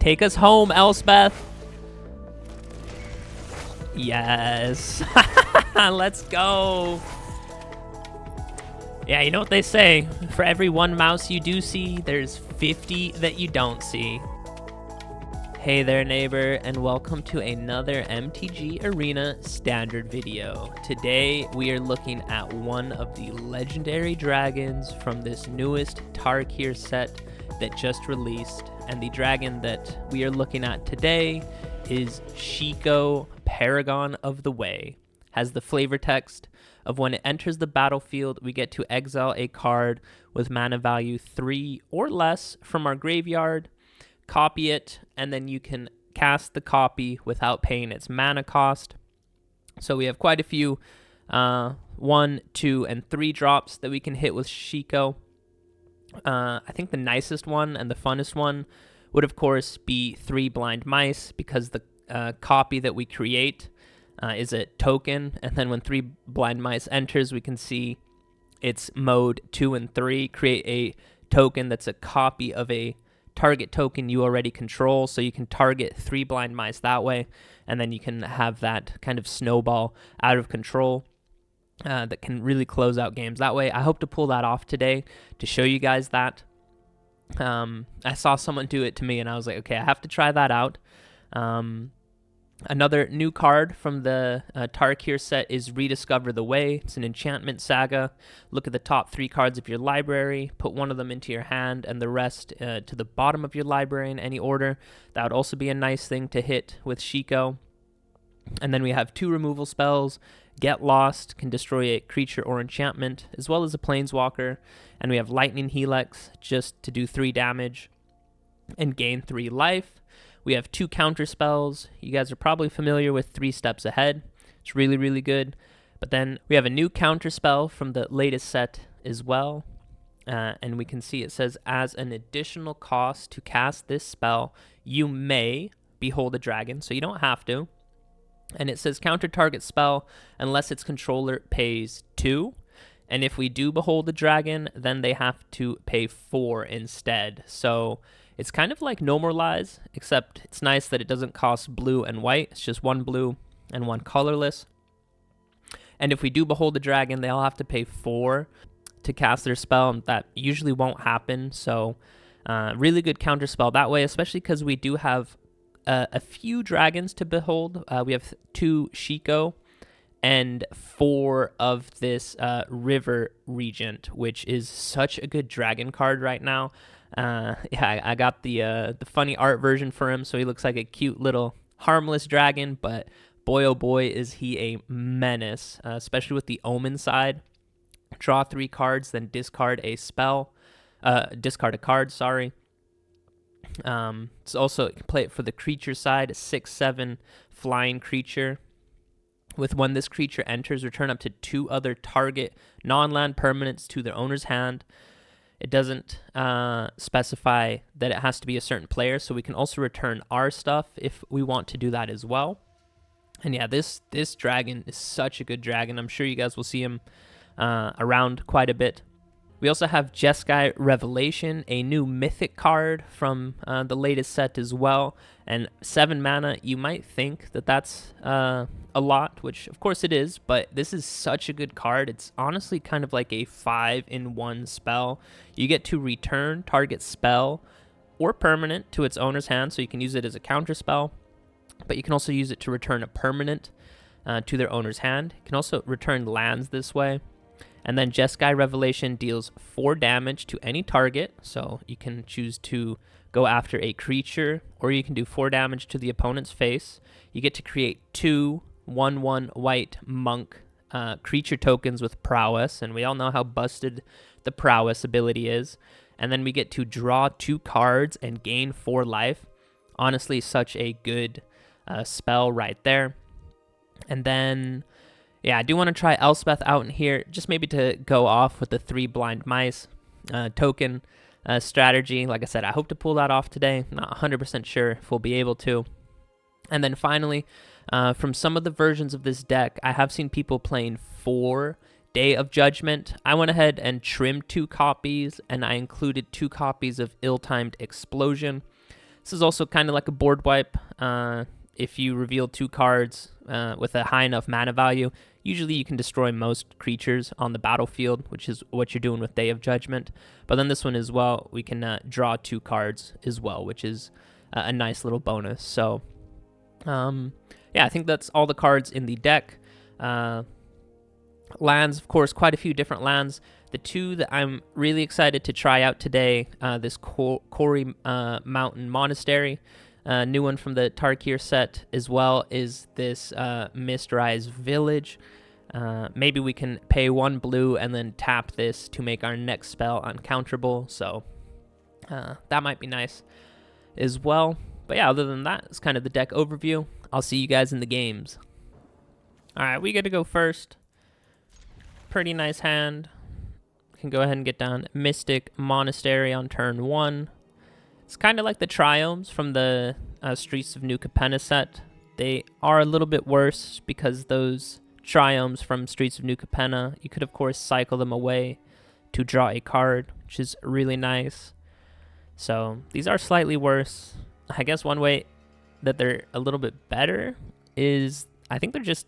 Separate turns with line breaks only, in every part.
Take us home, Elspeth. Yes. Let's go. Yeah, you know what they say. For every one mouse you do see, there's 50 that you don't see. Hey there, neighbor, and welcome to another MTG Arena standard video. Today, we are looking at one of the legendary dragons from this newest Tarkir set that just released. And the dragon that we are looking at today is Shiko, Paragon of the Way. Has the flavor text of when it enters the battlefield, we get to exile a card with mana value 3 or less from our graveyard, copy it, and then you can cast the copy without paying its mana cost. So we have quite a few 1, 2, and 3 drops that we can hit with Shiko. I think the nicest one and the funnest one would, of course, be 3 Blind Mice, because the copy that we create is a token, and then when 3 Blind Mice enters, we can see its mode 2 and 3 create a token that's a copy of a target token you already control, so you can target 3 Blind Mice that way, and then you can have that kind of snowball out of control that can really close out games that way. I hope to pull that off today to show you guys that. I saw someone do it to me, and I was like, okay, I have to try that out. Another new card from the Tarkir set is Rediscover the Way. It's an enchantment saga. Look at the top 3 cards of your library, put one of them into your hand, and the rest to the bottom of your library in any order. That would also be a nice thing to hit with Shiko. And then we have 2 removal spells. Get Lost can destroy a creature or enchantment, as well as a planeswalker. And we have Lightning Helix, just to do 3 damage and gain 3 life. We have 2 counter spells. You guys are probably familiar with 3 Steps Ahead. It's really, really good. But then we have a new counter spell from the latest set as well. And we can see it says, as an additional cost to cast this spell, you may behold a dragon. So you don't have to. And it says counter target spell unless its controller pays 2. And if we do behold the dragon, then they have to pay 4 instead. So it's kind of like Normalize, except it's nice that it doesn't cost blue and white. It's just 1 blue and 1 colorless. And if we do behold the dragon, they'll have to pay 4 to cast their spell, and that usually won't happen. So really good counter spell that way, especially because we do have a few dragons to behold. We have 2 Shiko and 4 of this River Regent, which is such a good dragon card right now. Yeah, I got the funny art version for him, so he looks like a cute little harmless dragon, but boy oh boy is he a menace, especially with the Omen side. Draw 3 cards, then discard a card, sorry. It's also, you can play it for the creature side, a 6/7 flying creature. With when this creature enters, return up to 2 other target non-land permanents to their owner's hand. It doesn't specify that it has to be a certain player, so we can also return our stuff if we want to do that as well. And yeah, this dragon is such a good dragon. I'm sure you guys will see him around quite a bit. We also have Jeskai Revelation, a new mythic card from the latest set as well. And 7 mana, you might think that that's a lot, which of course it is, but this is such a good card. It's honestly kind of like a 5-in-1 spell. You get to return target spell or permanent to its owner's hand, so you can use it as a counter spell, but you can also use it to return a permanent to their owner's hand. You can also return lands this way. And then Jeskai Revelation deals 4 damage to any target, so you can choose to go after a creature, or you can do 4 damage to the opponent's face. You get to create 2 1/1 white monk creature tokens with prowess, and we all know how busted the prowess ability is. And then we get to draw 2 cards and gain 4 life. Honestly, such a good spell right there. And then, yeah, I do want to try Elspeth out in here, just maybe to go off with the 3 Blind Mice token strategy. Like I said, I hope to pull that off today. Not 100% sure if we'll be able to. And then finally, from some of the versions of this deck, I have seen people playing 4 Day of Judgment. I went ahead and trimmed 2 copies, and I included 2 copies of Ill-Timed Explosion. This is also kind of like a board wipe. If you reveal 2 cards with a high enough mana value, usually you can destroy most creatures on the battlefield, which is what you're doing with Day of Judgment. But then this one as well, we can draw 2 cards as well, which is a nice little bonus. So, yeah, I think that's all the cards in the deck. Lands, of course, quite a few different lands. The 2 that I'm really excited to try out today, this Kori Mountain Monastery, new one from the Tarkir set, as well is this Mistrise Village. Maybe we can pay 1 blue and then tap this to make our next spell uncounterable, so that might be nice as well. But yeah, other than that, it's kind of the deck overview. I'll see you guys in the games. Alright, we get to go first. Pretty nice hand. Can go ahead and get down Mystic Monastery on turn 1. It's kind of like the Triomes from the Streets of New Capenna set. They are a little bit worse because those Triomes from Streets of New Capenna, you could of course cycle them away to draw a card, which is really nice. So these are slightly worse. I guess one way that they're a little bit better is I think they're just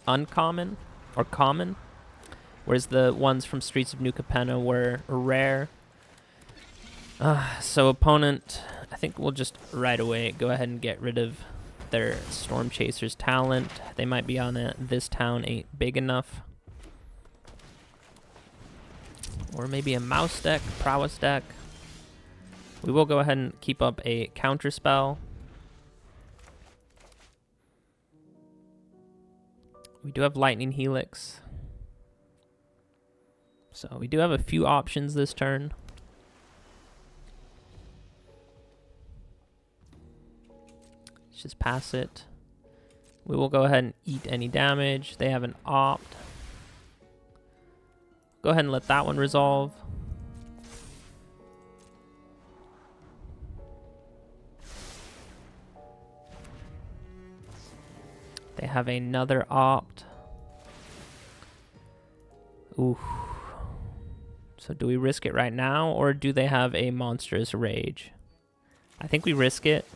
uncommon or common, whereas the ones from Streets of New Capenna were rare. So opponent, I think we'll just right away go ahead and get rid of their Storm Chaser's talent. They might be on it. This town ain't big enough. Or maybe a mouse deck, prowess deck. We will go ahead and keep up a counter spell. We do have Lightning Helix. So we do have a few options this turn. Let's just pass it. We will go ahead and eat any damage. They have an opt. Go ahead and let that one resolve. They have another opt. Ooh. So do we risk it right now, or do they have a monstrous rage? I think we risk it.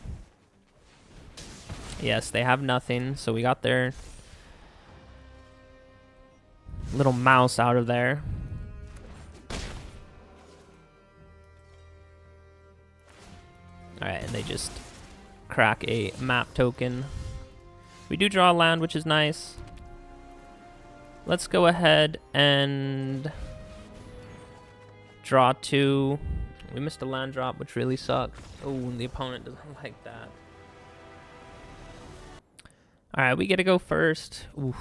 Yes, they have nothing, so we got their little mouse out of there. Alright, and they just crack a map token. We do draw a land, which is nice. Let's go ahead and draw 2. We missed a land drop, which really sucked. Oh, and the opponent doesn't like that. Alright, we get to go first. Oof.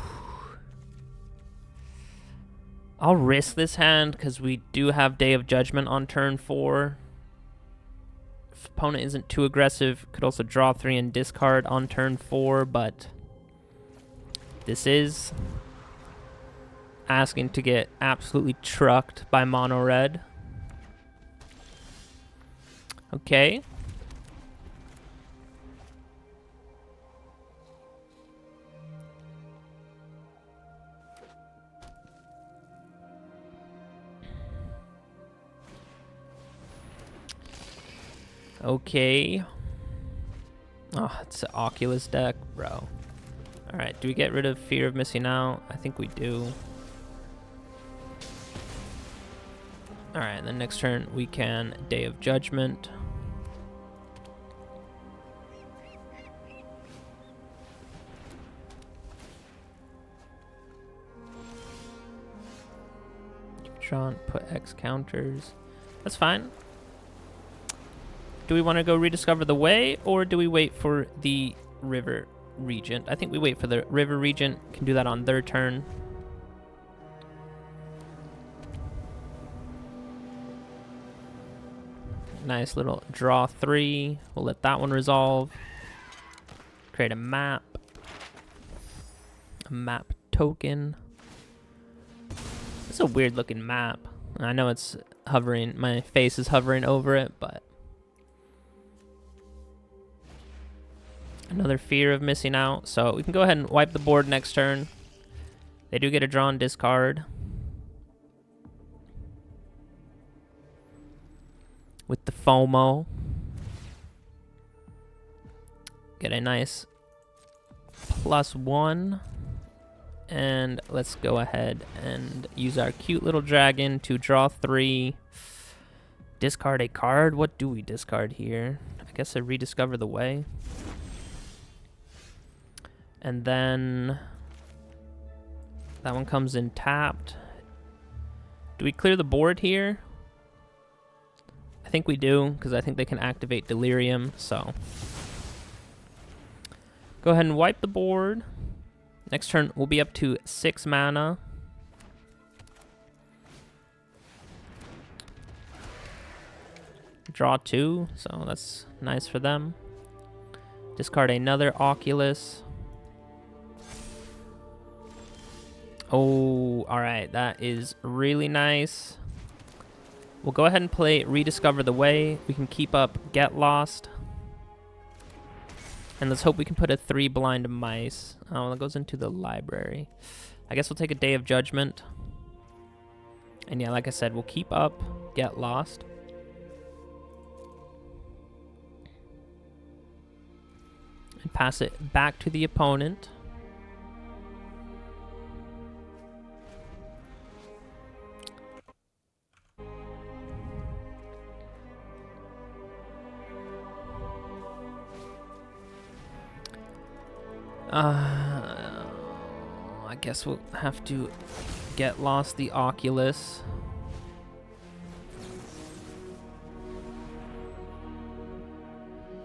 I'll risk this hand because we do have Day of Judgment on turn 4. If opponent isn't too aggressive, could also draw 3 and discard on turn 4, but this is asking to get absolutely trucked by mono red. Okay. Okay. Oh, it's an Oculus deck, bro. Alright, do we get rid of Fear of Missing Out? I think we do. Alright, and then next turn we can Day of Judgment. Draw and put X counters. That's fine. Do we want to go rediscover the way, or do we wait for the River Regent? I think we wait for the River Regent. Can do that on their turn. Nice little draw 3. We'll let that one resolve. Create a map. A map token. It's a weird looking map. I know it's hovering. My face is hovering over it, but another Fear of Missing Out. So we can go ahead and wipe the board next turn. They do get a draw and discard. With the FOMO. Get a nice +1. And let's go ahead and use our cute little dragon to draw 3. Discard a card. What do we discard here? I guess I rediscover the way. And then that one comes in tapped. Do we clear the board here? I think we do, because I think they can activate Delirium, so. Go ahead and wipe the board. Next turn, we'll be up to 6 mana. Draw 2, so that's nice for them. Discard another Oculus. Oh, alright, that is really nice. We'll go ahead and play Rediscover the Way. We can keep up Get Lost. And let's hope we can put a 3 blind mice. Oh, that goes into the library. I guess we'll take a Day of Judgment. And yeah, like I said, we'll keep up Get Lost. And pass it back to the opponent. I guess we'll have to Get Lost the Oculus.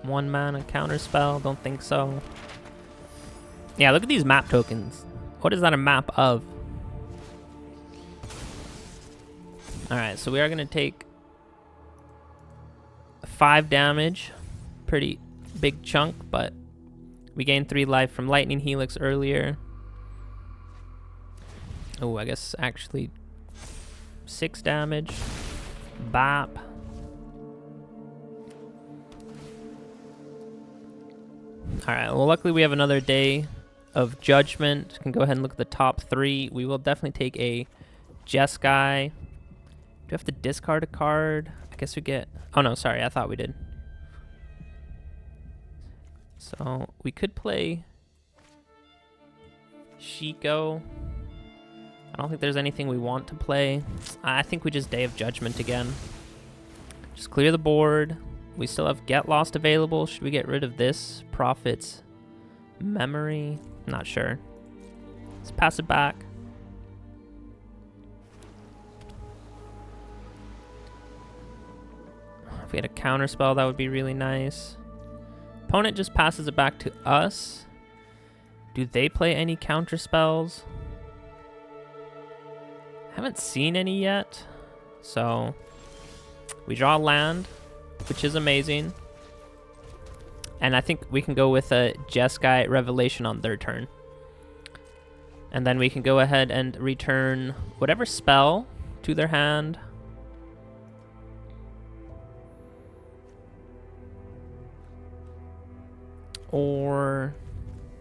One mana counterspell, don't think so. Yeah, look at these map tokens. What is that a map of? Alright, so we are going to take 5 damage. Pretty big chunk, but we gained 3 life from Lightning Helix earlier. Oh, I guess actually 6 damage. Bop. Alright, well luckily we have another Day of Judgment. Can go ahead and look at the top 3. We will definitely take a Jeskai. Do we have to discard a card? I guess we get... Oh no, sorry, I thought we did. So we could play Shiko. I don't think there's anything we want to play. I think we just Day of Judgment again. Just clear the board. We still have Get Lost available. Should we get rid of this? Prophet's Memory? Not sure. Let's pass it back. If we had a counter spell, that would be really nice. Opponent just passes it back to us. Do they play any counter spells? Haven't seen any yet. So we draw land, which is amazing. And I think we can go with a Jeskai Revelation on their turn. And then we can go ahead and return whatever spell to their hand. Or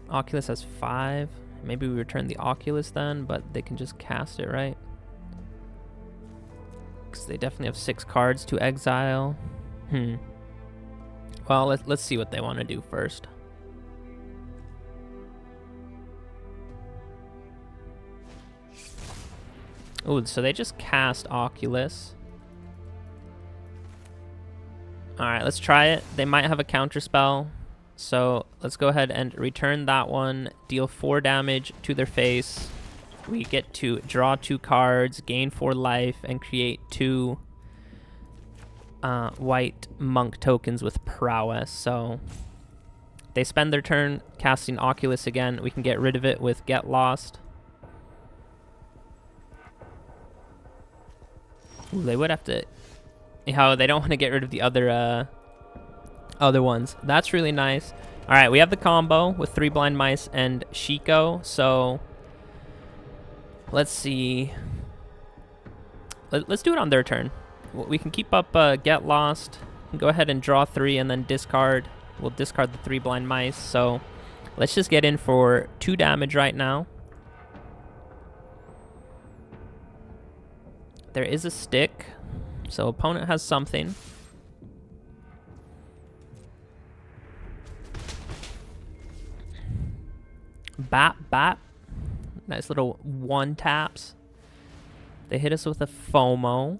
Oculus has 5. Maybe we return the Oculus then, but they can just cast it, right? Because they definitely have 6 cards to exile. Well, let's see what they want to do first. Oh, so they just cast Oculus. Alright, let's try it. They might have a counter spell. So let's go ahead and return that one. Deal 4 damage to their face. We get to draw 2 cards, gain 4 life, and create 2 white monk tokens with prowess. So they spend their turn casting Oculus again. We can get rid of it with Get Lost. Ooh, they would have to... How they don't want to get rid of the other ones. That's really nice. All right, we have the combo with 3 blind mice and Shiko. So let's see. Let's do it on their turn. We can keep up Get Lost. Go ahead and draw 3 and then discard. We'll discard the 3 blind mice. So let's just get in for 2 damage right now. There is a stick. So opponent has something. Bap. Nice little one taps. They hit us with a FOMO.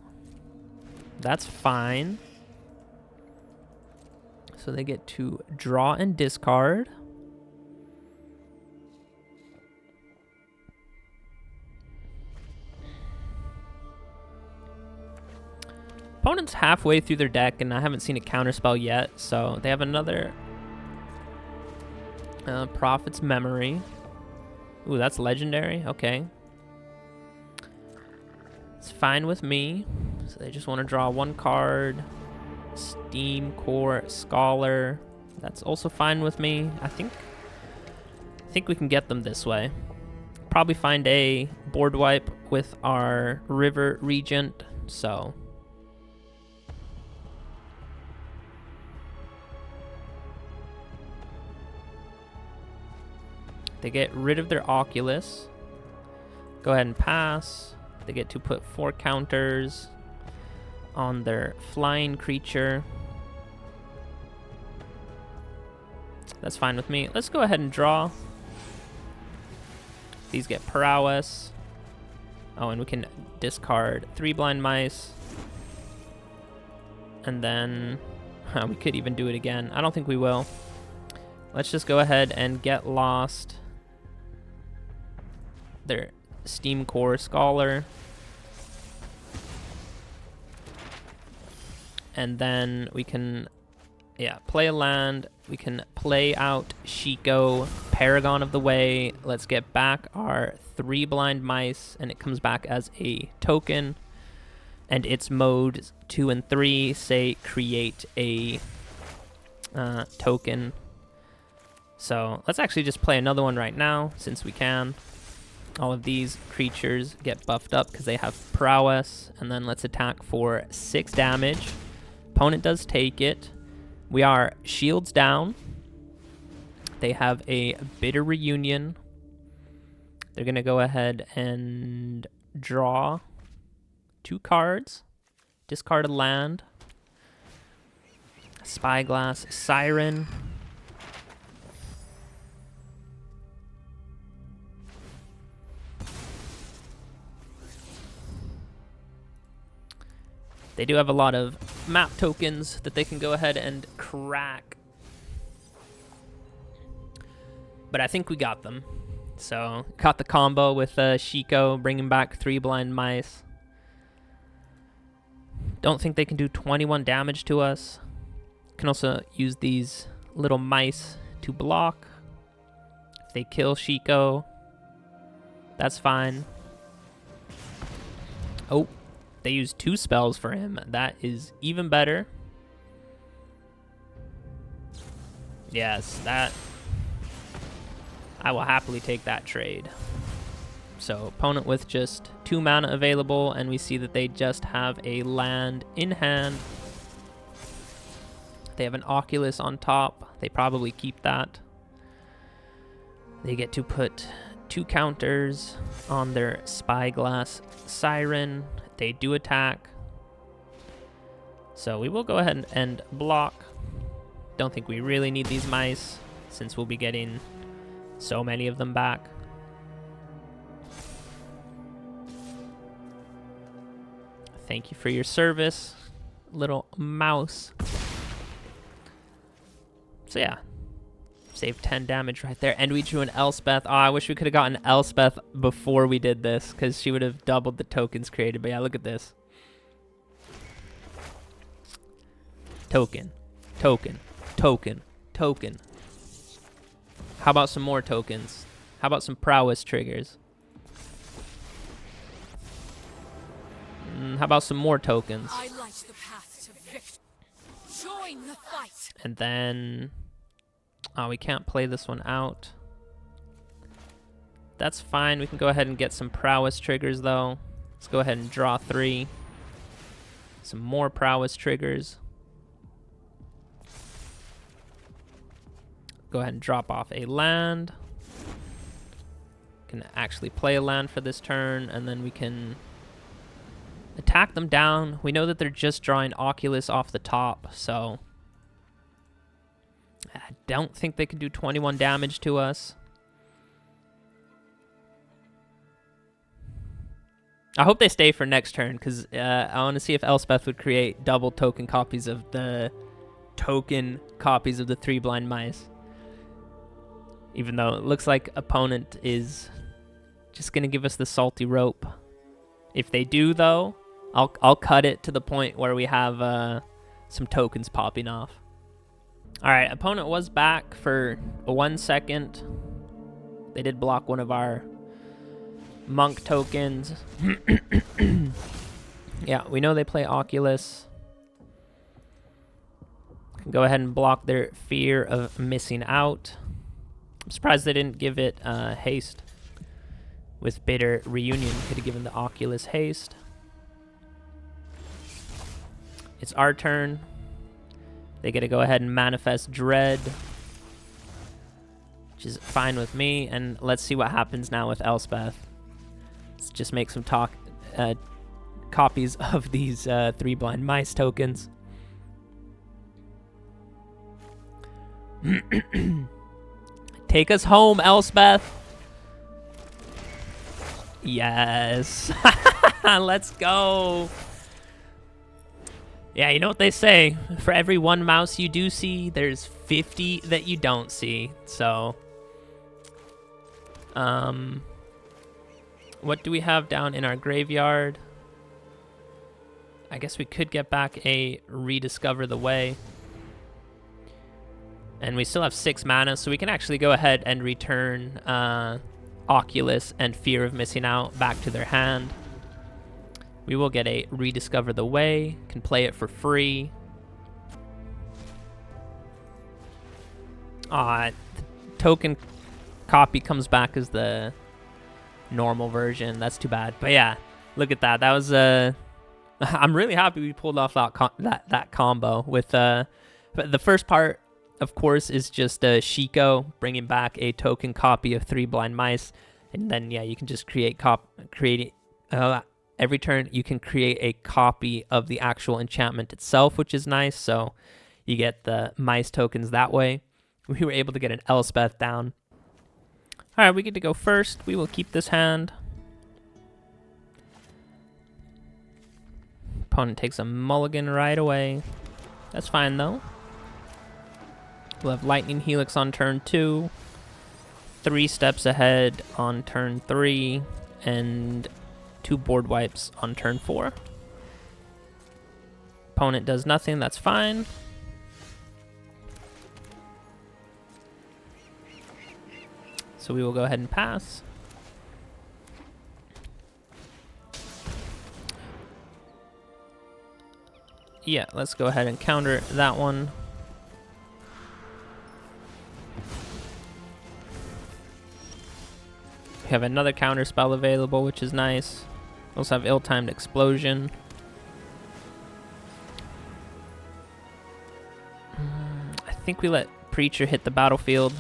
That's fine. So they get to draw and discard. Opponent's halfway through their deck, and I haven't seen a counterspell yet, so they have another Prophet's Memory. Ooh, that's legendary. Okay. It's fine with me. So they just want to draw one card. Steam Core Scholar. That's also fine with me. I think we can get them this way. Probably find a board wipe with our River Regent, so... They get rid of their Oculus. Go ahead and pass. They get to put 4 counters on their flying creature. That's fine with me. Let's go ahead and draw. These get prowess. Oh, and we can discard 3 blind mice. And then we could even do it again. I don't think we will. Let's just go ahead and get lost. Their Steam Core Scholar. And then we can, play a land. We can play out Shiko, Paragon of the Way. Let's get back our 3 blind mice, and it comes back as a token. And its modes 2 and 3 say create a token. So let's actually just play another one right now, since we can. All of these creatures get buffed up because they have prowess. And then let's attack for 6 damage. Opponent does take it. We are shields down. They have a Bitter Reunion. They're going to go ahead and draw 2 cards. Discard a land. Spyglass Siren. They do have a lot of map tokens that they can go ahead and crack. But I think we got them. So, caught the combo with Shiko, bringing back 3 blind mice. Don't think they can do 21 damage to us. Can also use these little mice to block. If they kill Shiko, that's fine. Oh. They use 2 spells for him. That is even better. Yes, that... I will happily take that trade. So, opponent with just 2 mana available, and we see that they just have a land in hand. They have an Oculus on top. They probably keep that. They get to put 2 counters on their Spyglass Siren. They do attack. So we will go ahead and block. Don't think we really need these mice, since we'll be getting so many of them back. Thank you for your service, little mouse. So yeah, save 10 damage right there. And we drew an Elspeth. Oh, I wish we could have gotten Elspeth before we did this, because she would have doubled the tokens created. But yeah, look at this. Token, token, token, token. How about some more tokens? How about some prowess triggers? How about some more tokens?
I light the path to victory. Join the fight.
And then... oh, we can't play this one out. That's fine. We can go ahead and get some prowess triggers, though. Let's go ahead and draw 3. Some more prowess triggers. Go ahead and drop off a land. Can actually play a land for this turn, and then we can attack them down. We know that they're just drawing Oculus off the top, so I don't think they can do 21 damage to us. I hope they stay for next turn, because I want to see if Elspeth would create double token copies of the Three Blind Mice. Even though it looks like opponent is just going to give us the salty rope. If they do, though, I'll cut it to the point where we have some tokens popping off. All right, opponent was back for 1 second. They did block one of our monk tokens. Yeah, we know they play Oculus. Can go ahead and block their fear of missing out. I'm surprised they didn't give it haste. With Bitter Reunion, could have given the Oculus haste. It's our turn. They get to go ahead and manifest Dread, which is fine with me. And let's see what happens now with Elspeth. Let's just make some copies of these Three Blind Mice tokens. Take us home, Elspeth. Yes. Let's go. Yeah, you know what they say. For every one mouse you do see, there's 50 that you don't see. So, what do we have down in our graveyard? I guess we could get back a Rediscover the Way. And we still have 6 mana, so we can actually go ahead and return Oculus and Fear of Missing Out back to their hand. We will get a Rediscover the Way, can play it for free. The token copy comes back as the normal version. That's too bad. But yeah, look at that. That was I'm really happy we pulled off that combo with but the first part, of course, is just Shiko bringing back a token copy of Three Blind Mice, and then yeah, you can just every turn you can create a copy of the actual enchantment itself, which is nice. So you get the mice tokens that way. We were able to get an Elspeth down. All right, we get to go first. We will keep this hand. Opponent takes a mulligan right away. That's fine though. We'll have Lightning Helix on turn 2, 3 steps ahead on turn 3, and 2 board wipes on turn 4. Opponent does nothing, that's fine. So we will go ahead and pass. Yeah, let's go ahead and counter that one. We have another counter spell available, which is nice. We also have Ill-Timed Explosion. I think we let Preacher hit the battlefield.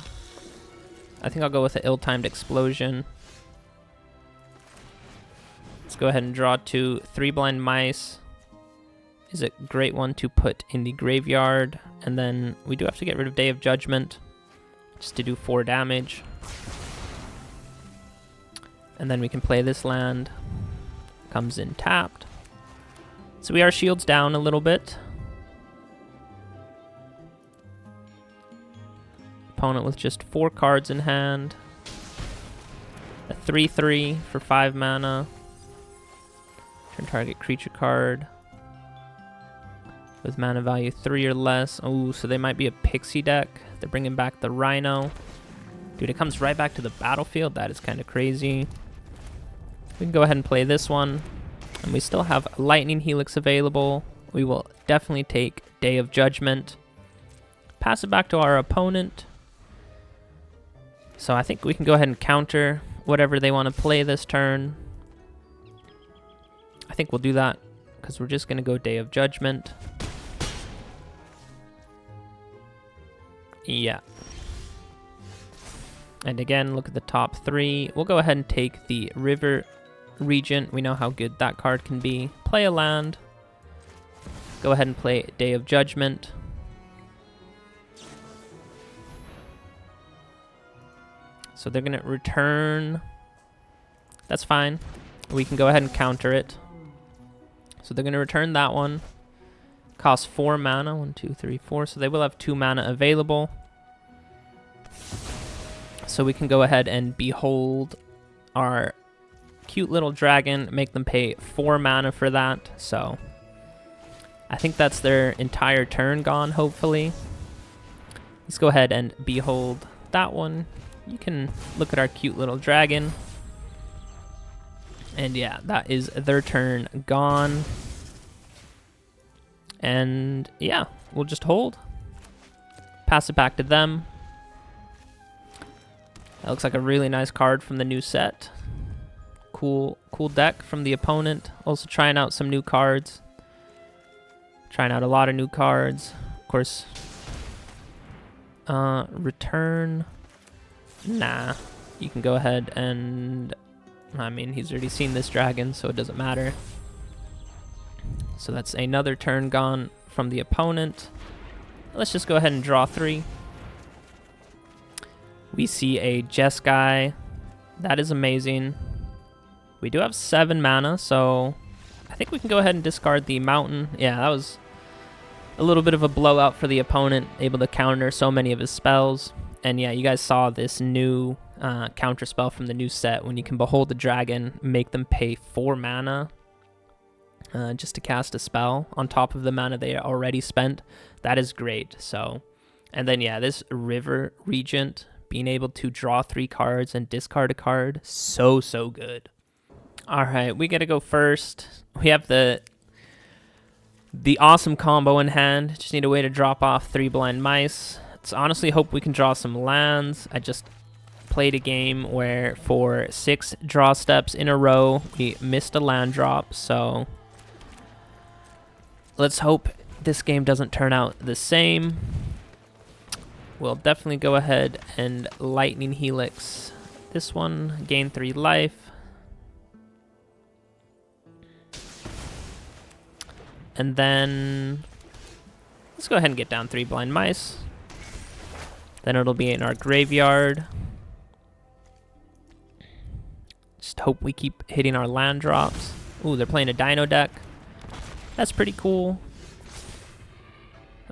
I think I'll go with the Ill-Timed Explosion. Let's go ahead and draw 2. Three Blind Mice is a great one to put in the graveyard. And then we do have to get rid of Day of Judgment just to do 4 damage. And then we can play this land. Comes in tapped. So we are shields down a little bit. Opponent with just 4 cards in hand. A 3/3 for 5 mana. Turn target creature card with mana value 3 or less. Oh, so they might be a pixie deck. They're bringing back the Rhino. Dude, it comes right back to the battlefield. That is kind of crazy. We can go ahead and play this one. And we still have Lightning Helix available. We will definitely take Day of Judgment. Pass it back to our opponent. So I think we can go ahead and counter whatever they want to play this turn. I think we'll do that because we're just going to go Day of Judgment. Yeah. And again, look at the top 3. We'll go ahead and take the River Regent. We know how good that card can be. Play a land. Go ahead and play Day of Judgment. So they're going to return. That's fine. we can go ahead and counter it. So they're going to return that one. Costs 4 mana. 1, 2, 3, 4. So they will have 2 mana available. So we can go ahead and behold our cute little dragon. Make them pay 4 mana for that. So I think that's their entire turn gone, hopefully. Let's go ahead and behold that one. You can look at our cute little dragon. And yeah, that is their turn gone. And yeah, we'll just hold. Pass it back to them. That looks like a really nice card from the new set. Cool deck from the opponent. Also trying out some new cards. Trying out a lot of new cards. Of course, return. Nah, you can go ahead and, I mean, he's already seen this dragon, so it doesn't matter. So that's another turn gone from the opponent. Let's just go ahead and draw 3. We see a Jeskai. That is amazing. We do have 7 mana, so I think we can go ahead and discard the mountain. Yeah, that was a little bit of a blowout for the opponent, able to counter so many of his spells. And yeah, you guys saw this new counter spell from the new set when you can behold the dragon, make them pay 4 mana just to cast a spell on top of the mana they already spent. That is great. So, and then yeah, this River Regent, being able to draw 3 cards and discard a card, so good. All right, we gotta go first. We have the awesome combo in hand. Just need a way to drop off 3 blind mice. Let's honestly hope we can draw some lands. I just played a game where for 6 draw steps in a row, we missed a land drop, so let's hope this game doesn't turn out the same. We'll definitely go ahead and Lightning Helix this one, gain 3 life. And then let's go ahead and get down 3 blind mice. Then it'll be in our graveyard. Just hope we keep hitting our land drops. Ooh, they're playing a dino deck. That's pretty cool.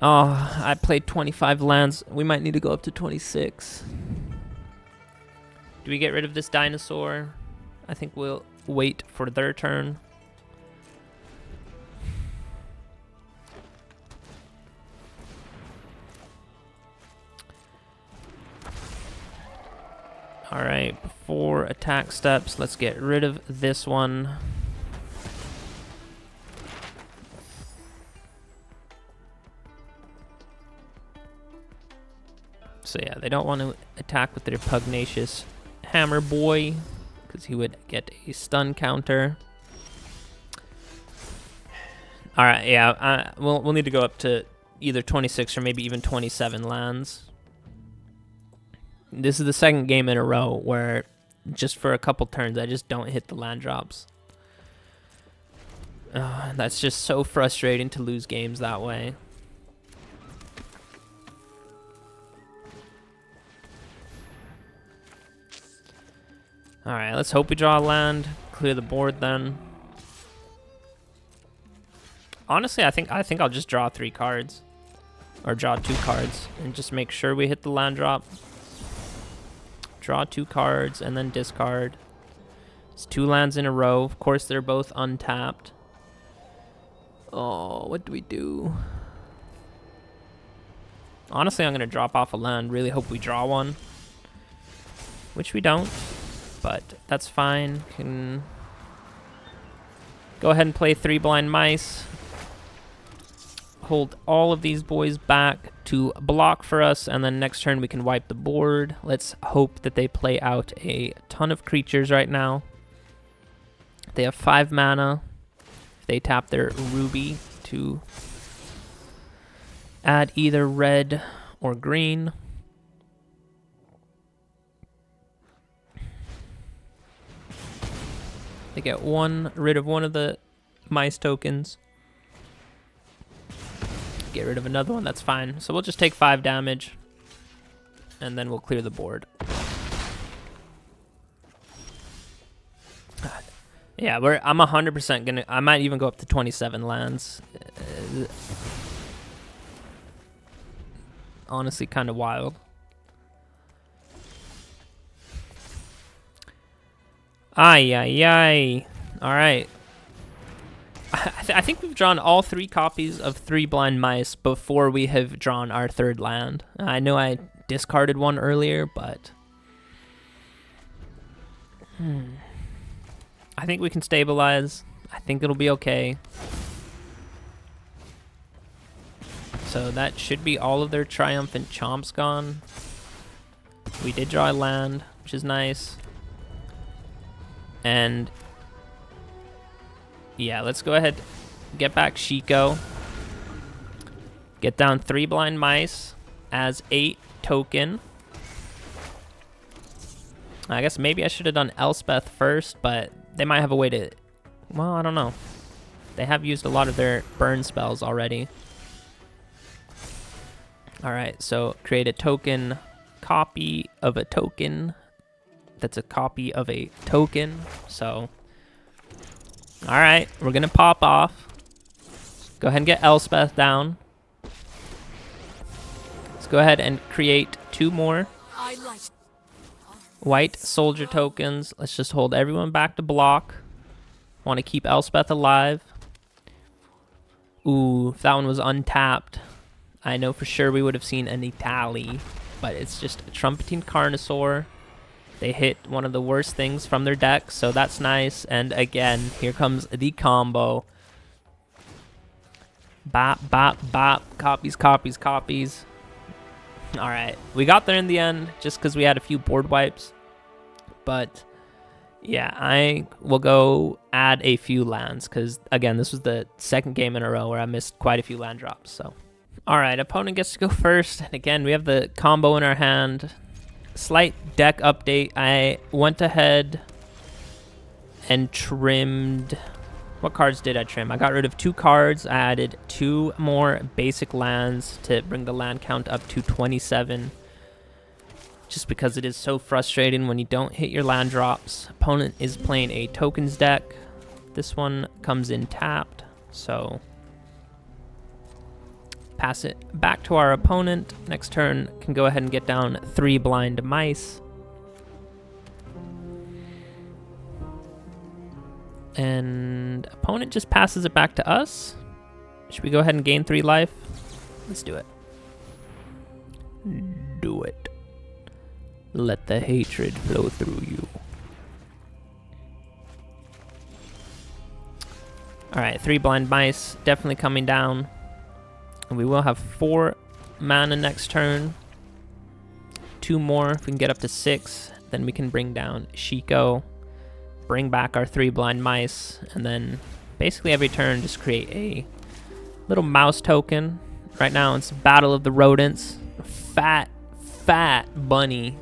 Oh, I played 25 lands. We might need to go up to 26. Do we get rid of this dinosaur? I think we'll wait for their turn. All right, before attack steps, let's get rid of this one. So yeah, they don't want to attack with their pugnacious hammer boy because he would get a stun counter. All right, yeah, we'll need to go up to either 26 or maybe even 27 lands. This is the second game in a row where just for a couple turns I just don't hit the land drops. That's just so frustrating to lose games that way. Alright, let's hope we draw a land, clear the board then. Honestly, I think I'll just draw 3 cards. Or draw 2 cards and just make sure we hit the land drop. Draw 2 cards and then discard. It's 2 lands in a row. Of course, they're both untapped. Oh, what do we do? Honestly, I'm going to drop off a land. Really hope we draw one. Which we don't. But that's fine. Can go ahead and play 3 blind mice. Hold all of these boys back to block for us, and then next turn we can wipe the board. Let's hope that they play out a ton of creatures right now. They have 5 mana. They tap their ruby to add either red or green. They get rid of one of the mice tokens. Get rid of another one, that's fine. So we'll just take 5 damage, and then we'll clear the board. Yeah, I'm 100% gonna. I might even go up to 27 lands. Honestly, kind of wild. Ay, ay, ay. All right. I think we've drawn all 3 copies of 3 Blind Mice before we have drawn our 3rd land. I know I discarded one earlier, but I think we can stabilize. I think it'll be okay. So that should be all of their Triumphant Chomps gone. We did draw a land, which is nice. And yeah, let's go ahead, get back Shiko. Get down 3 Blind Mice as 8 token. I guess maybe I should have done Elspeth first, but they might have a way to... Well, I don't know. They have used a lot of their burn spells already. Alright, so create a token copy of a token that's a copy of a token. So, alright, we're going to pop off. Go ahead and get Elspeth down. Let's go ahead and create 2 more white soldier tokens. Let's just hold everyone back to block. Want to keep Elspeth alive. Ooh, if that one was untapped, I know for sure we would have seen an Itali, but it's just a Trumpeting Carnosaur. They hit one of the worst things from their deck, so that's nice. And again, here comes the combo. Bop, bop, bop. Copies, copies, copies. All right, we got there in the end just because we had a few board wipes. But yeah, I will go add a few lands because, again, this was the 2nd game in a row where I missed quite a few land drops. So, all right, opponent gets to go first. And again, we have the combo in our hand. Slight deck update. I went ahead and trimmed... What cards did I trim? I got rid of 2 cards. I added 2 more basic lands to bring the land count up to 27. Just because it is so frustrating when you don't hit your land drops. Opponent is playing a tokens deck. This one comes in tapped, so pass it back to our opponent. Next turn can go ahead and get down 3 Blind Mice. And opponent just passes it back to us. Should we go ahead and gain 3 life? Let's do it. Do it. Let the hatred flow through you. Alright, 3 Blind Mice. Definitely coming down. And we will have 4 mana next turn. 2 more. If we can get up to 6, then we can bring down Shiko. Bring back our 3 Blind Mice, and then basically every turn just create a little mouse token. Right now it's Battle of the Rodents. Fat bunny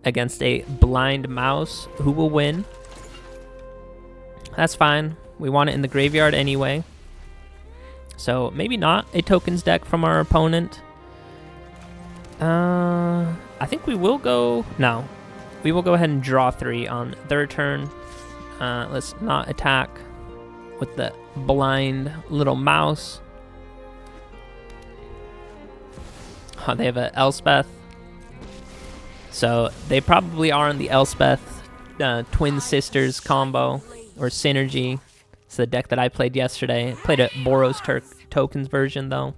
against a blind mouse. Who will win? That's fine. We want it in the graveyard anyway. So maybe not a tokens deck from our opponent. I think we will go... No. We will go ahead and draw 3 on their turn. Let's not attack with the blind little mouse. Oh, they have a Elspeth. So they probably are in the Elspeth Twin Sisters combo or synergy. It's the deck that I played yesterday. I played a Boros tokens version though.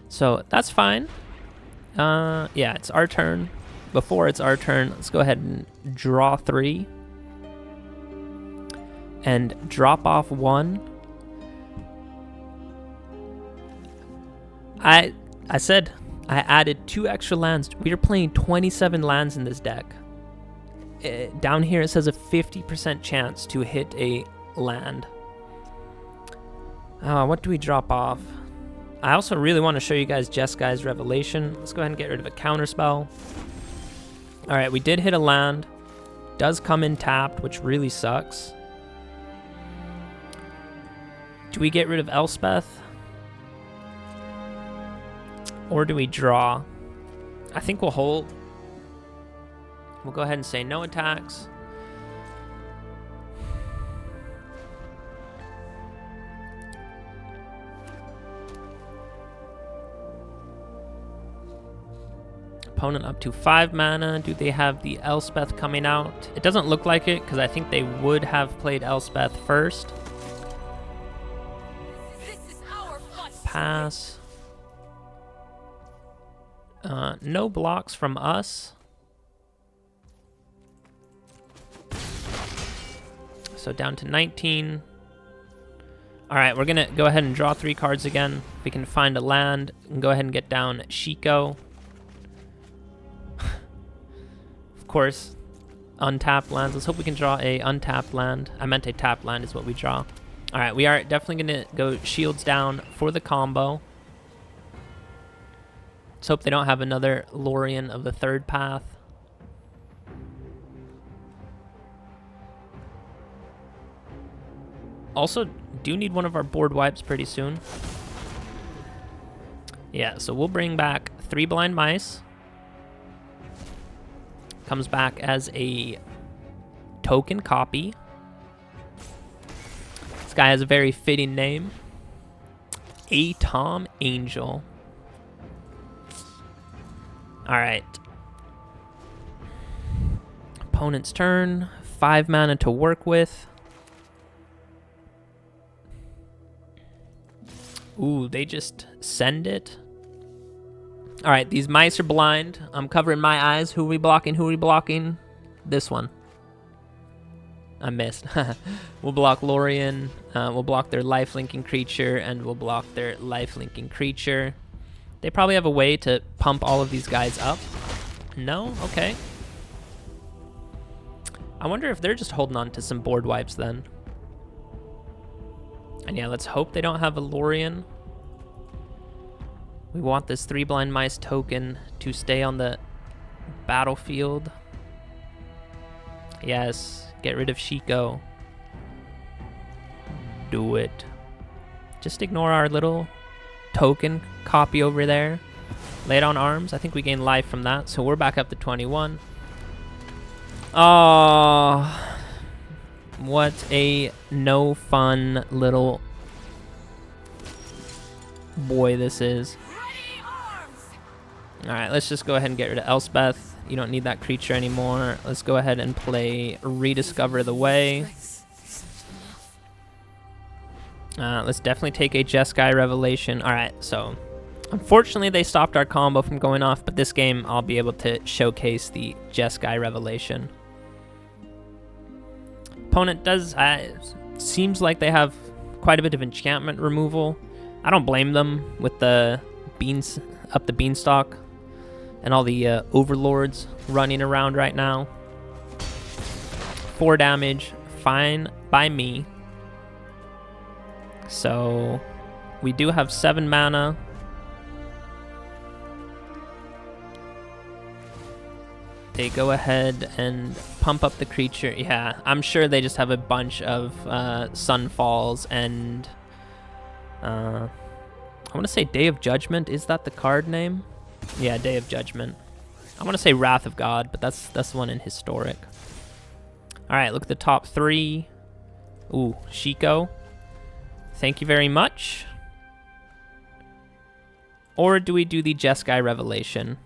So that's fine. Yeah, it's our turn. Before it's our turn, let's go ahead and draw 3. And drop off 1. I said I added 2 extra lands. We are playing 27 lands in this deck. Down here it says a 50% chance to hit a land. What do we drop off? I also really want to show you guys Jeskai's Revelation. Let's go ahead and get rid of a counterspell. Alright, we did hit a land. Does come in tapped, which really sucks. Do we get rid of Elspeth? Or do we draw? I think we'll hold. We'll go ahead and say no attacks. Opponent up to 5 mana. Do they have the Elspeth coming out? It doesn't look like it, because I think they would have played Elspeth first. Pass. No blocks from us. So down to 19. All right, we're going to go ahead and draw 3 cards again. If we can find a land, we can go ahead and get down Shiko. Of course, untapped lands. Let's hope we can draw a untapped land. I meant a tapped land is what we draw. All right, we are definitely going to go shields down for the combo. Let's hope they don't have another Lorien of the 3rd path. Also, do need one of our board wipes pretty soon. Yeah, so we'll bring back 3 Blind Mice. Comes back as a token copy. This guy has a very fitting name. Tom Angel. Alright. Opponent's turn. 5 mana to work with. Ooh, they just send it. All right, these mice are blind. I'm covering my eyes. Who are we blocking? Who are we blocking? This one. I missed. We'll block Lorien. We'll block their life-linking creature, and we'll block their life-linking creature. They probably have a way to pump all of these guys up. No? Okay. I wonder if they're just holding on to some board wipes then. And yeah, let's hope they don't have a Lorien. We want this 3 Blind Mice token to stay on the battlefield. Yes, get rid of Shiko. Do it. Just ignore our little token copy over there. Lay it on arms. I think we gain life from that, so we're back up to 21. Oh, what a no fun little boy this is. Alright, let's just go ahead and get rid of Elspeth. You don't need that creature anymore. Let's go ahead and play Rediscover the Way. Let's definitely take a Jeskai Revelation. Alright, so unfortunately they stopped our combo from going off, but this game I'll be able to showcase the Jeskai Revelation. Opponent does, seems like they have quite a bit of enchantment removal. I don't blame them with the beans up the beanstalk and all the overlords running around right now. 4 damage, fine by me. So we do have 7 mana. They go ahead and pump up the creature. Yeah, I'm sure they just have a bunch of Sunfalls and I want to say Day of Judgment. Is that the card name? Yeah, Day of Judgment. I want to say Wrath of God, but that's the one in Historic. All right, look at the top 3. Ooh, Shiko. Thank you very much. Or do we do the Jeskai Revelation?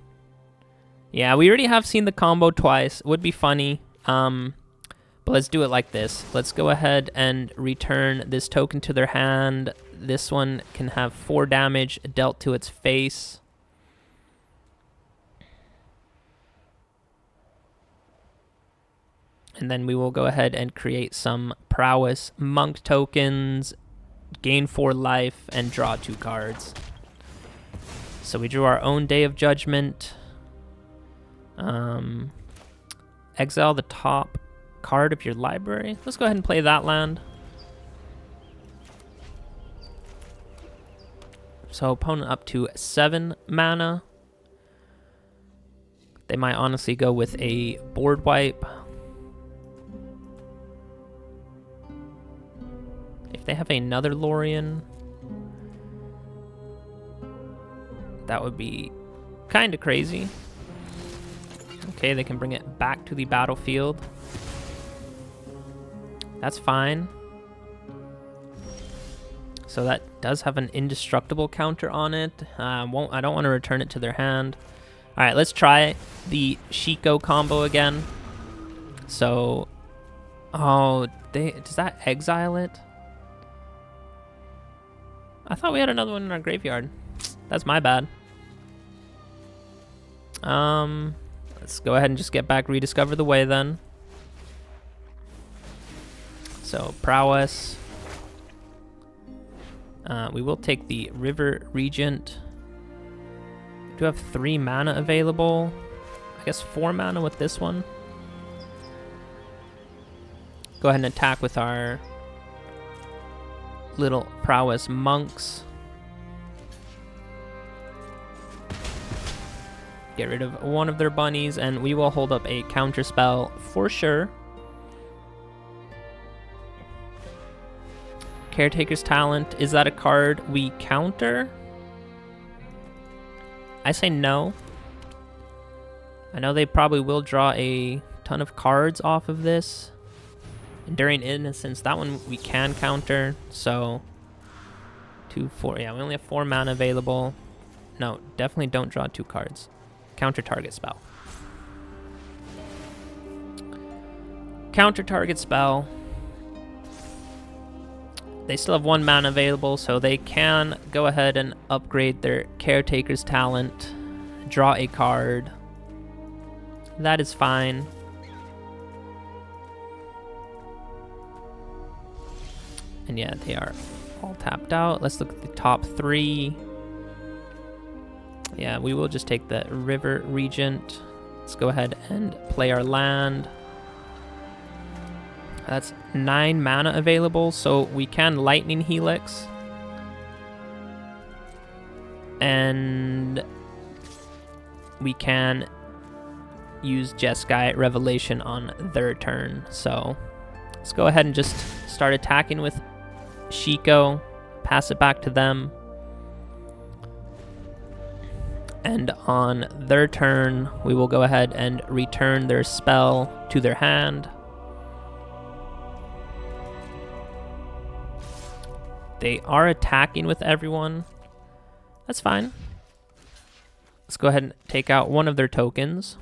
Yeah, we already have seen the combo twice. It would be funny. But let's do it like this. Let's go ahead and return this token to their hand. This one can have 4 damage dealt to its face. And then we will go ahead and create some Prowess Monk tokens, gain 4 life, and draw 2 cards. So we drew our own Day of Judgment. Exile the top card of your library. Let's go ahead and play that land. So opponent up to 7 mana. They might honestly go with a board wipe. If they have another Lorien, that would be kind of crazy. Okay, they can bring it back to the battlefield. That's fine. So that does have an indestructible counter on it. I don't want to return it to their hand. All right, let's try the Shiko combo again. So, oh, does that exile it? I thought we had another one in our graveyard. That's my bad. Let's go ahead and just get back, rediscover the way then. So, prowess. We will take the River Regent. We do have 3 mana available. I guess 4 mana with this one. Go ahead and attack with our little prowess monks. Get rid of one of their bunnies, and we will hold up a counter spell for sure. Caretaker's Talent, is that a card we counter? I say no. I know they probably will draw a ton of cards off of this. Enduring Innocence, that one we can counter, so 2, 4, yeah, we only have 4 mana available. No, definitely don't draw 2 cards. Counter target spell. Counter target spell. They still have 1 mana available, so they can go ahead and upgrade their Caretaker's Talent, draw a card. That is fine. And yeah, they are all tapped out. Let's look at the top 3. Yeah, we will just take the River Regent. Let's go ahead and play our land. That's 9 mana available, so we can Lightning Helix. And we can use Jeskai Revelation on their turn. So let's go ahead and just start attacking with Shiko, pass it back to them. And on their turn, we will go ahead and return their spell to their hand. They are attacking with everyone. That's fine. Let's go ahead and take out one of their tokens.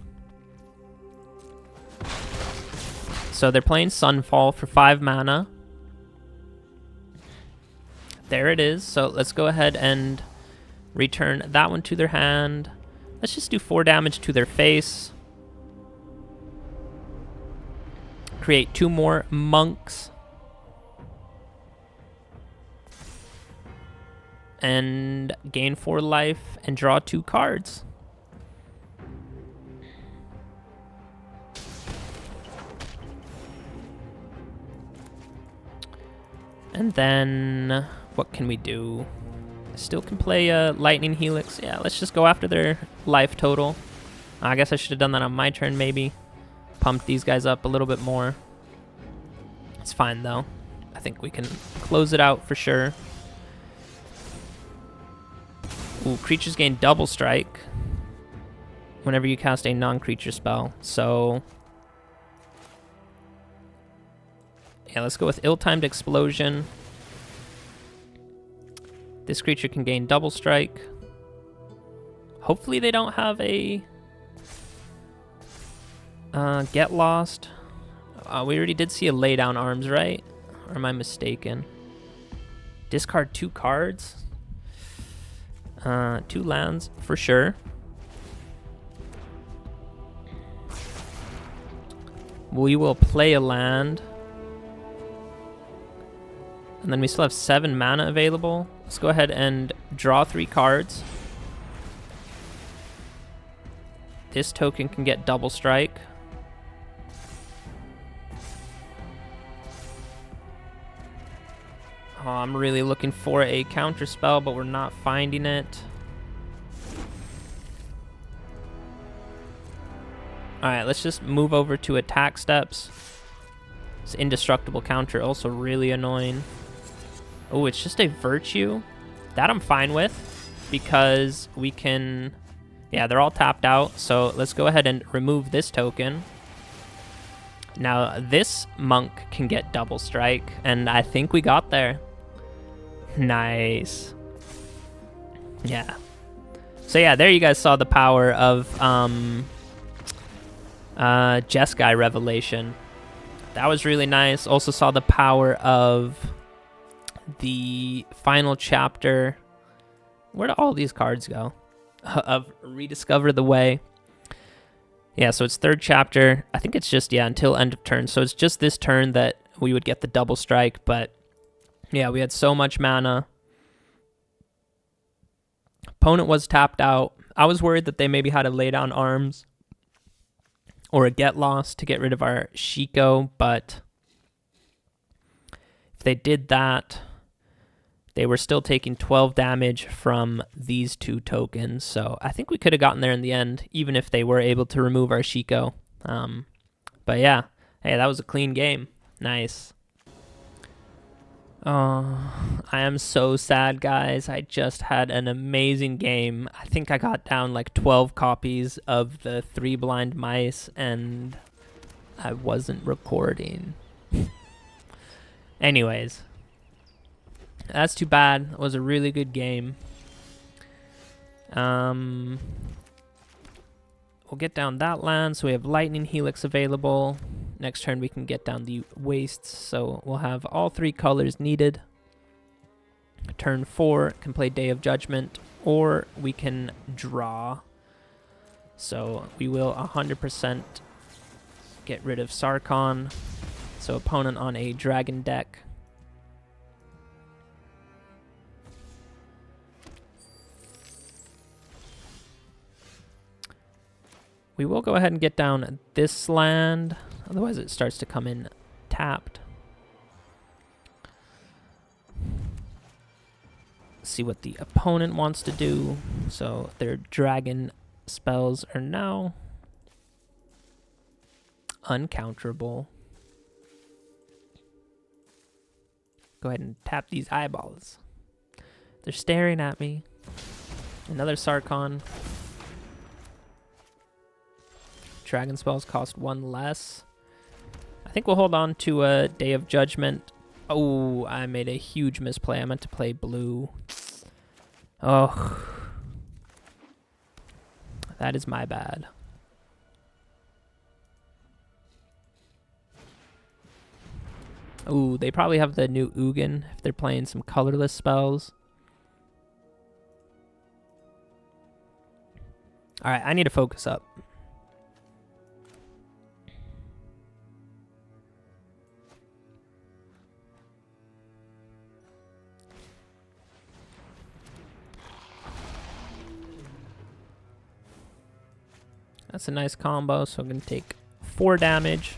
So they're playing Sunfall for 5 mana. There it is. So let's go ahead and return that one to their hand. Let's just do 4 damage to their face. Create 2 more monks. And gain 4 life and draw 2 cards. And then what can we do? Still can play Lightning Helix. Yeah, let's just go after their life total. I guess I should have done that on my turn maybe. Pumped these guys up a little bit more. It's fine though. I think we can close it out for sure. Ooh, creatures gain double strike whenever you cast a non-creature spell. So yeah, let's go with Ill-Timed Explosion. This creature can gain double strike. Hopefully they don't have a Get Lost. We already did see a Lay Down Arms, right? Or am I mistaken? Discard 2 cards. 2 lands for sure. We will play a land. And then we still have 7 mana available. Let's go ahead and draw 3 cards. This token can get double strike. Oh, I'm really looking for a counter spell, but we're not finding it. Alright, let's just move over to attack steps. This indestructible counter also really annoying. Oh, it's just a virtue. That I'm fine with because we can... Yeah, they're all tapped out, so let's go ahead and remove this token. Now, this monk can get double strike, and I think we got there. Nice. Yeah. So yeah, there you guys saw the power of Jeskai Revelation. That was really nice. Also saw the power of the final chapter. Where do all these cards go? Of Rediscover the Way. Yeah, so it's third chapter. I think it's just, yeah, until end of turn. So it's just this turn that we would get the double strike. But yeah, we had so much mana. Opponent was tapped out. I was worried that they maybe had to lay down arms or a get lost to get rid of our Shiko, but if they did that, they were still taking 12 damage from these two tokens. So I think we could have gotten there in the end, even if they were able to remove our Shiko. But yeah, hey, that was a clean game. Nice. Oh, I am so sad, guys. I just had an amazing game. I think I got down like 12 copies of the 3 Blind Mice, and I wasn't recording. Anyways, that's too bad. It was a really good game. We'll get down that land, so we have Lightning Helix available. Next turn we can get down the wastes, so we'll have all 3 colors needed. Turn 4 can play Day of Judgment, or we can draw. So we will 100% get rid of Sarkon. So opponent on a dragon deck. We will go ahead and get down this land, otherwise it starts to come in tapped. See what the opponent wants to do. So their dragon spells are now uncounterable. Go ahead and tap these eyeballs. They're staring at me. Another Sarkon. Dragon spells cost 1 less. I think we'll hold on to a Day of Judgment. Oh, I made a huge misplay. I meant to play blue. Oh. That is my bad. Ooh, they probably have the new Ugin if they're playing some colorless spells. Alright, I need to focus up. That's a nice combo, so I'm going to take 4 damage.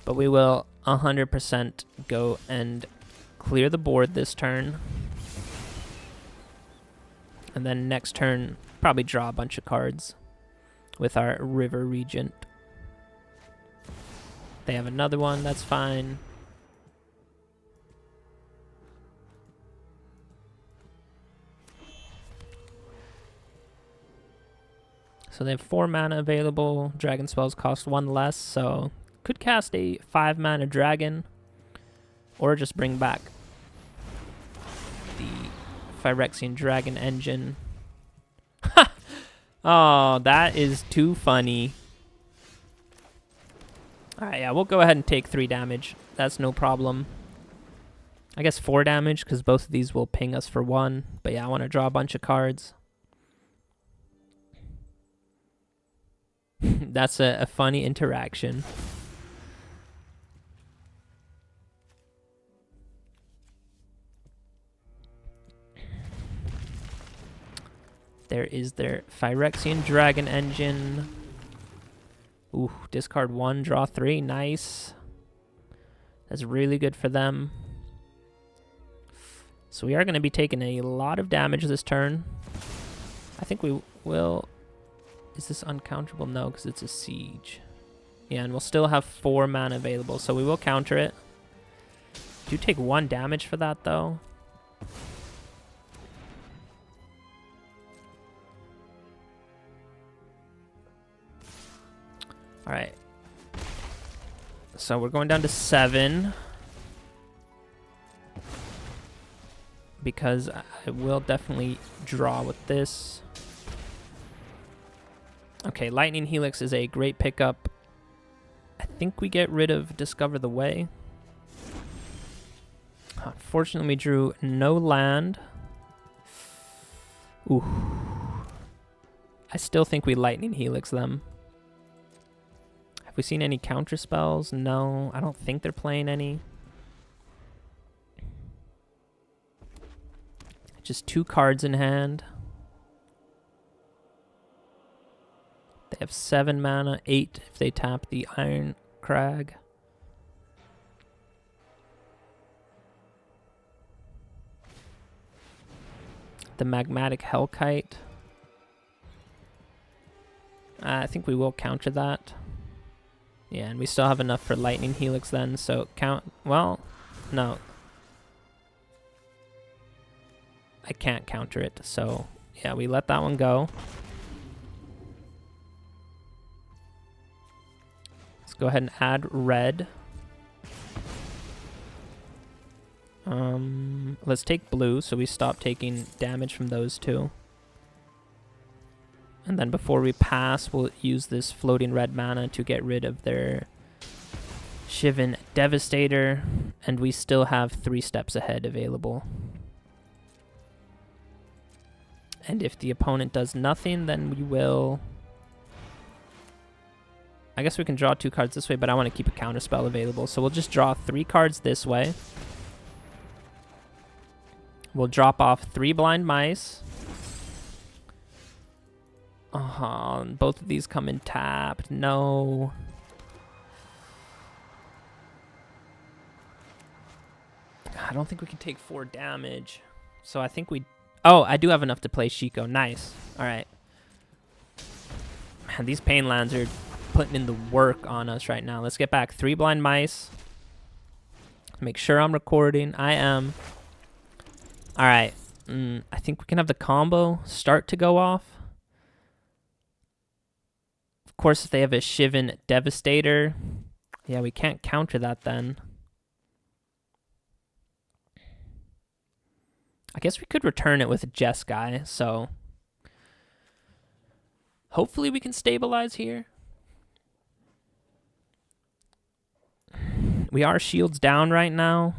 But we will 100% go and clear the board this turn. And then next turn, probably draw a bunch of cards with our River Regent. They have another one, that's fine. So they have 4 mana available. Dragon spells cost 1 less, so could cast a 5 mana dragon, or just bring back the Phyrexian Dragon Engine. Oh, that is too funny. Alright, yeah, we'll go ahead and take 3 damage. That's no problem. I guess 4 damage, because both of these will ping us for 1. But yeah, I want to draw a bunch of cards. That's a funny interaction. There is their Phyrexian Dragon Engine. Ooh, discard 1, draw 3. Nice. That's really good for them. So we are going to be taking a lot of damage this turn. I think we will... Is this uncounterable? No, because it's a siege. Yeah, and we'll still have 4 mana available, so we will counter it. Do take 1 damage for that, though. Alright. So we're going down to 7. because I will definitely draw with this. Okay, Lightning Helix is a great pickup. I think we get rid of Discover the Way. Unfortunately, we drew no land. Ooh. I still think we Lightning Helix them. Have we seen any counter spells? No, I don't think they're playing any. Just 2 cards in hand. They have 7 mana, 8 if they tap the Iron Crag. The Magmatic Hellkite. I think we will counter that. Yeah, and we still have enough for Lightning Helix then, so count... Well, no. I can't counter it, so yeah, we let that one go. Let's go ahead and add red. Let's take blue, so we stop taking damage from those 2. And then before we pass, we'll use this floating red mana to get rid of their Shivan Devastator, and we still have 3 steps ahead available. And if the opponent does nothing, then we will... I guess we can draw 2 cards this way, but I want to keep a counterspell available. So we'll just draw 3 cards this way. We'll drop off 3 Blind Mice. Both of these come in tapped. No. I don't think we can take 4 damage. So I think we... Oh, I do have enough to play Shiko. Nice. All right. Man, these pain lands are putting in the work on us right now. Let's get back 3 Blind Mice. Make sure I'm recording. I am. All right. I think we can have the combo start to go off. Of course, if they have a Shivan Devastator, yeah, we can't counter that then. I guess we could return it with a Jeskai, so hopefully we can stabilize here. We are shields down right now.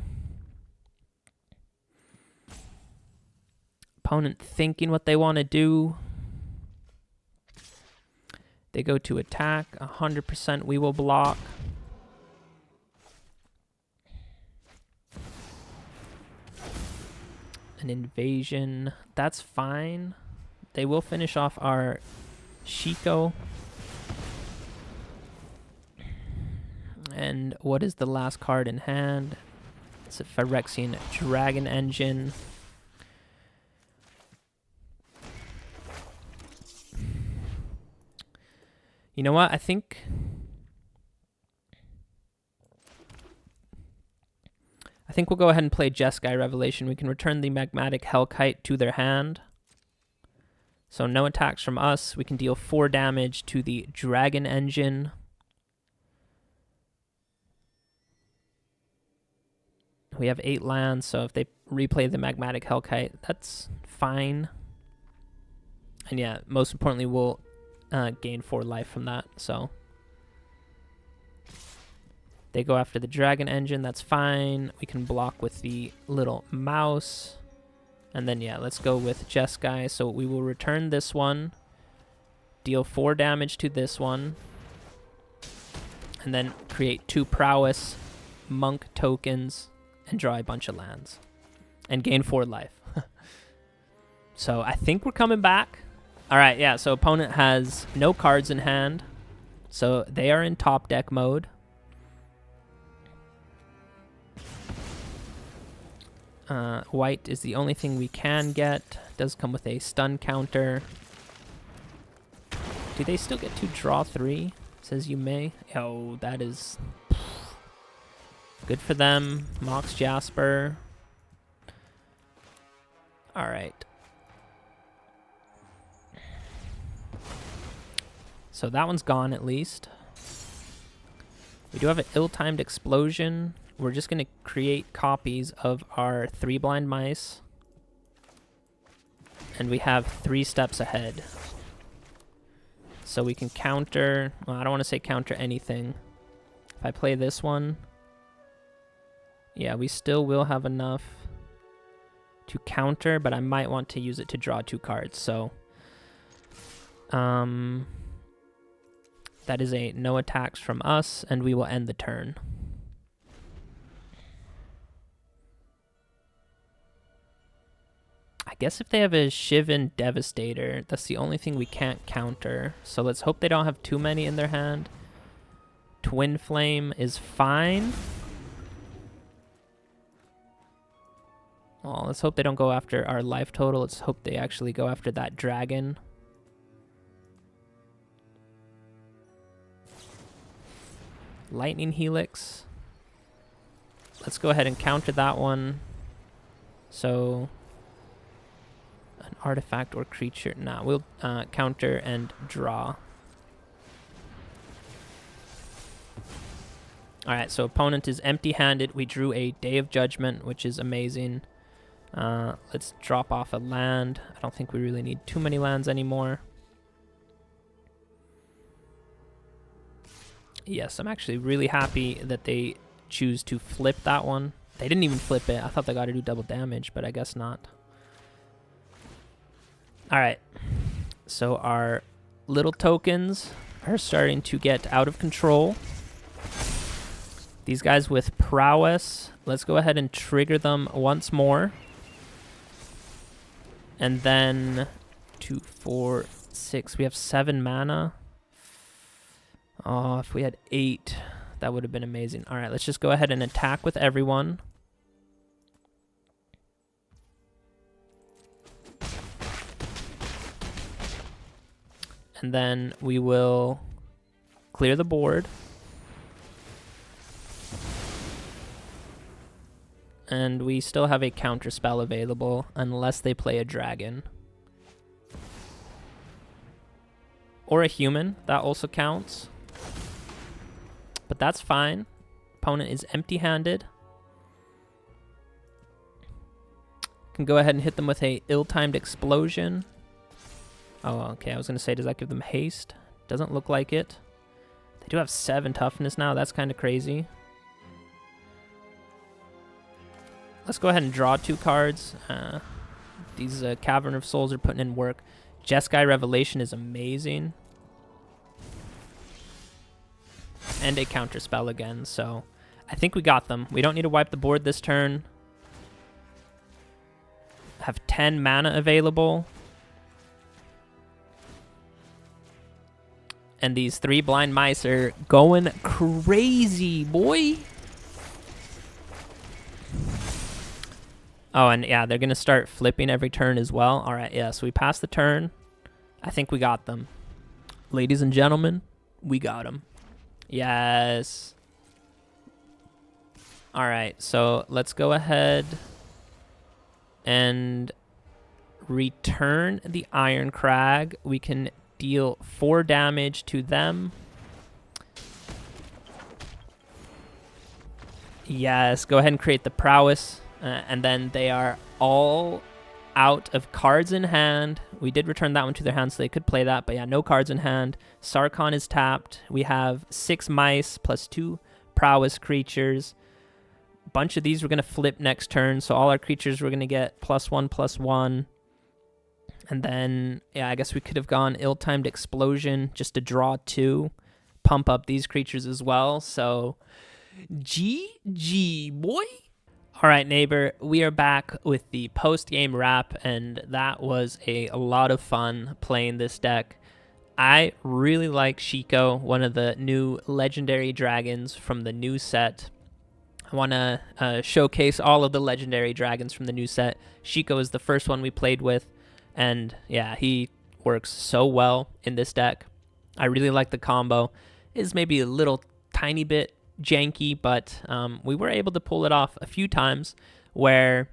Opponent thinking what they want to do. They go to attack. 100% we will block. An invasion. That's fine. They will finish off our Shiko. And what is the last card in hand? It's a Phyrexian Dragon Engine. You know what? I think we'll go ahead and play Jeskai Revelation. We can return the Magmatic Hellkite to their hand. So no attacks from us. We can deal 4 damage to the Dragon Engine. We have 8 lands, so if they replay the Magmatic Hellkite, that's fine. And yeah, most importantly, we'll gain 4 life from that, so... They go after the Dragon Engine, that's fine. We can block with the little mouse. And then, yeah, let's go with Jeskai. So we will return this one. Deal 4 damage to this one. And then create 2 Prowess Monk tokens and draw a bunch of lands. And gain 4 life. So I think we're coming back. Alright, yeah, so opponent has no cards in hand. So they are in top deck mode. White is the only thing we can get. Does come with a stun counter. Do they still get to draw 3? Says you may. Oh, that is good for them. Mox Jasper. Alright. So that one's gone at least. We do have an ill-timed explosion. We're just going to create copies of our 3 Blind Mice. and we have 3 steps ahead. So we can counter, well, I don't want to say counter anything. If I play this one, yeah, we still will have enough to counter, but I might want to use it to draw 2 cards. So that is a no attacks from us, and we will end the turn. I guess if they have a Shivan Devastator, that's the only thing we can't counter. So let's hope they don't have too many in their hand. Twin Flame is fine. Oh, let's hope they don't go after our life total. Let's hope they actually go after that dragon. Lightning Helix. Let's go ahead and counter that one. So an artifact or creature. Nah, we'll counter and draw. Alright, so opponent is empty-handed. We drew a Day of Judgment, which is amazing. Let's drop off a land. I don't think we really need too many lands anymore. Yes, I'm actually really happy that they choose to flip that one. They didn't even flip it. I thought they got to do double damage, but I guess not. Alright, so our little tokens are starting to get out of control. These guys with prowess, let's go ahead and trigger them once more. And then 2, 4, 6, we have 7 mana. Oh, if we had 8, that would have been amazing. All right, let's just go ahead and attack with everyone. And then we will clear the board. And we still have a counter spell available unless they play a dragon. Or a human, that also counts. But that's fine. Opponent is empty-handed. Can go ahead and hit them with a ill-timed explosion. Oh, okay, I was going to say, does that give them haste? Doesn't look like it. They do have 7 toughness now, that's kind of crazy. Let's go ahead and draw 2 cards. These Cavern of Souls are putting in work. Jeskai Revelation is amazing. And a counter spell again, so I think we got them. We don't need to wipe the board this turn. Have 10 mana available. And these 3 blind mice are going crazy, boy. Oh, and yeah, they're going to start flipping every turn as well. All right, yeah, so we passed the turn. I think we got them. Ladies and gentlemen, we got them. Yes. All right, so let's go ahead and return the Iron Crag. We can deal 4 damage to them. Yes, go ahead and create the prowess. And then they are all out of cards in hand. We did return that one to their hand, so they could play that. But yeah, no cards in hand. Sarkhan is tapped. We have 6 mice plus 2 prowess creatures. A bunch of these we're going to flip next turn. So all our creatures we're going to get +1/+1. And then, yeah, I guess we could have gone ill-timed explosion just to draw 2. Pump up these creatures as well. So, GG, boy. All right, neighbor, we are back with the post-game wrap, and that was a lot of fun playing this deck. I really like Shiko, one of the new legendary dragons from the new set. I want to showcase all of the legendary dragons from the new set. Shiko is the first one we played with, and yeah, he works so well in this deck. I really like the combo. It's maybe a little tiny bit janky, but we were able to pull it off a few times where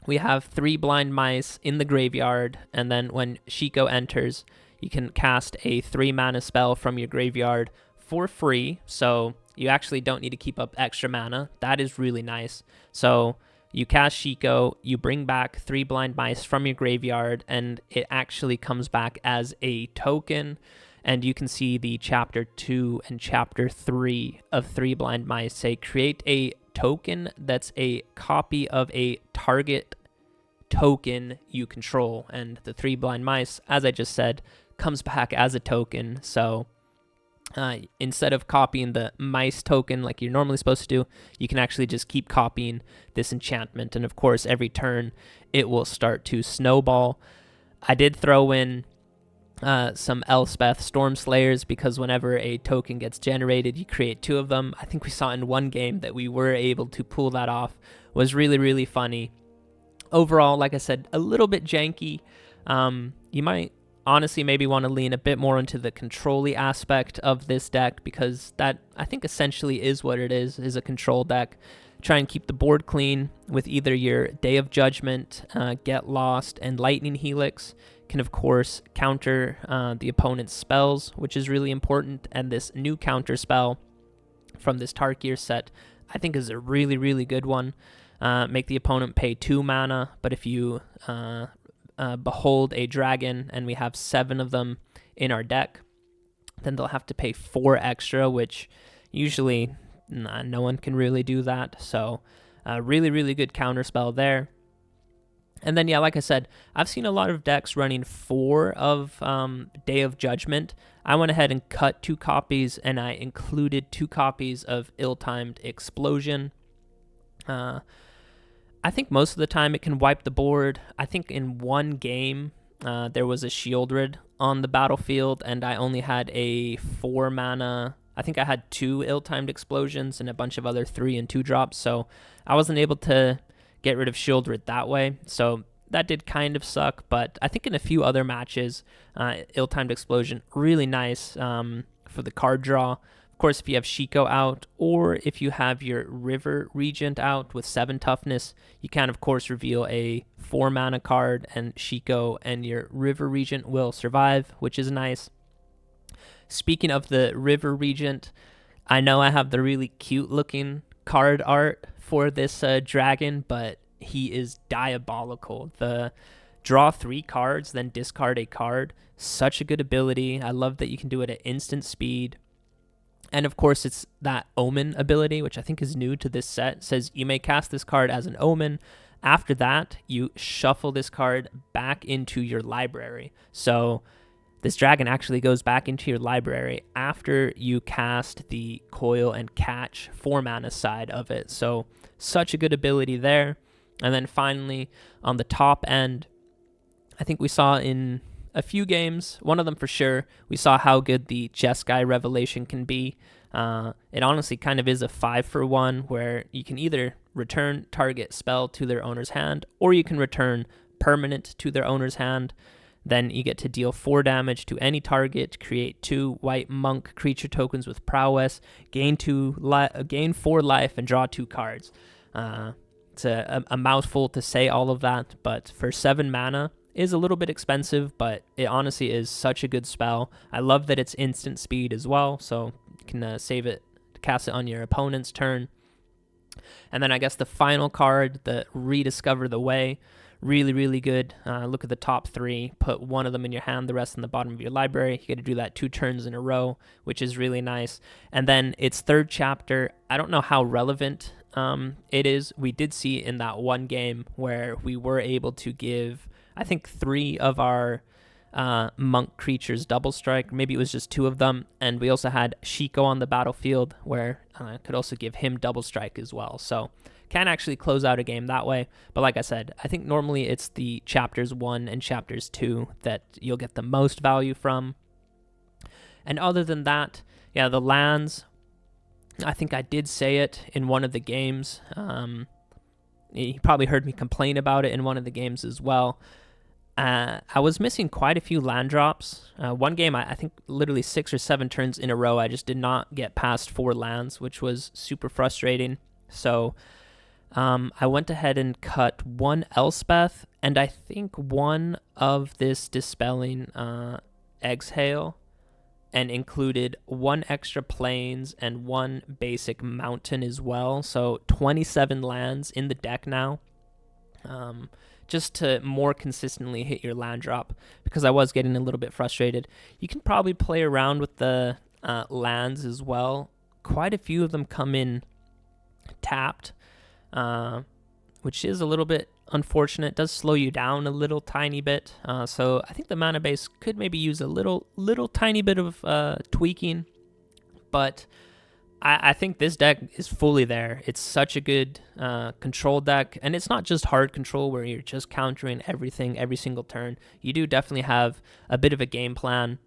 we have 3 blind mice in the graveyard, and then when Shiko enters, you can cast a 3 mana spell from your graveyard for free, so you actually don't need to keep up extra mana. That is really nice. So you cast Shiko, you bring back 3 blind mice from your graveyard, and it actually comes back as a token. And you can see the chapter 2 and chapter 3 of 3 blind mice say create a token that's a copy of a target token you control. And the 3 blind mice, as I just said, comes back as a token. So instead of copying the mice token like you're normally supposed to do, you can actually just keep copying this enchantment. And of course, every turn it will start to snowball. I did throw in some Elspeth Storm Slayers because whenever a token gets generated, you create 2 of them. I think we saw in one game that we were able to pull that off. It was really, really funny. Overall, like I said, a little bit janky. You might honestly maybe want to lean a bit more into the control-y aspect of this deck, because that, I think, essentially is what it is a control deck. Try and keep the board clean with either your Day of Judgment, Get Lost, and Lightning Helix. Can, of course, counter the opponent's spells, which is really important. And this new counter spell from this Tarkir set, I think, is a really, really good one. Make the opponent pay 2 mana, but if you behold a dragon, and we have 7 of them in our deck, then they'll have to pay 4 extra, which usually no one can really do that. So really, really good counter spell there. And then, yeah, like I said, I've seen a lot of decks running 4 of Day of Judgment. I went ahead and cut 2 copies, and I included 2 copies of Ill-Timed Explosion. I think most of the time it can wipe the board. I think in one game there was a Shieldred on the battlefield, and I only had a 4 mana. I think I had 2 Ill-Timed Explosions and a bunch of other 3 and 2 drops, so I wasn't able to get rid of Shieldred that way. So that did kind of suck, but I think in a few other matches, Ill-Timed Explosion, really nice for the card draw. Of course, if you have Shiko out, or if you have your River Regent out with 7 toughness, you can, of course, reveal a 4 mana card, and Shiko and your River Regent will survive, which is nice. Speaking of the River Regent, I know I have the really cute looking card art for this dragon, but he is diabolical. The draw 3 cards, then discard a card, such a good ability. I love that you can do it at instant speed. And of course, it's that Omen ability, which I think is new to this set. It says you may cast this card as an Omen. After that, you shuffle this card back into your library. So this dragon actually goes back into your library after you cast the Coil and Catch 4 mana side of it. So such a good ability there. And then finally, on the top end, I think we saw in a few games, one of them for sure, we saw how good the Jeskai Revelation can be. It honestly kind of is a 5-for-1, where you can either return target spell to their owner's hand, or you can return permanent to their owner's hand. Then you get to deal 4 damage to any target, create 2 white monk creature tokens with prowess, gain 4 life, and draw 2 cards. It's a mouthful to say all of that, but for 7 mana is a little bit expensive, but it honestly is such a good spell. I love that it's instant speed as well, so you can save it to cast it on your opponent's turn. And then I guess the final card, the Rediscover the Way, really, really good. Look at the top 3, put 1 of them in your hand, the rest in the bottom of your library. You get to do that 2 turns in a row, which is really nice. And then its 3rd chapter, I don't know how relevant it is. We did see in that one game where we were able to give, I think, 3 of our monk creatures double strike. Maybe it was just 2 of them. And we also had Shiko on the battlefield, where I could also give him double strike as well. So can actually close out a game that way. But like I said, I think normally it's the chapters 1 and chapters 2 that you'll get the most value from. And other than that, yeah, the lands, I think I did say it in one of the games. You probably heard me complain about it in one of the games as well. I was missing quite a few land drops. One game, I think literally 6 or 7 turns in a row, I just did not get past 4 lands, which was super frustrating. So I went ahead and cut 1 Elspeth, and I think 1 of this Dispelling Exhale. and included 1 extra plains and 1 basic mountain as well. So 27 lands in the deck now, just to more consistently hit your land drop, because I was getting a little bit frustrated. You can probably play around with the lands as well. Quite a few of them come in tapped, which is a little bit unfortunate. It does slow you down a little tiny bit. So I think the mana base could maybe use a little tiny bit of tweaking, but I think this deck is fully there. It's such a good control deck, and it's not just hard control where you're just countering everything every single turn. You do definitely have a bit of a game plan.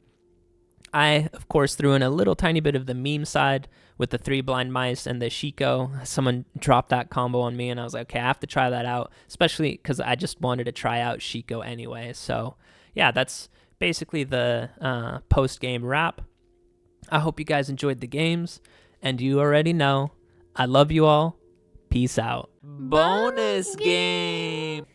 I, of course, threw in a little tiny bit of the meme side with the 3 blind mice and the Shiko. Someone dropped that combo on me, and I was like, okay, I have to try that out, especially because I just wanted to try out Shiko anyway. So, yeah, that's basically the post-game wrap. I hope you guys enjoyed the games, and you already know, I love you all. Peace out. Bonus game!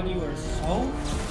god, you are so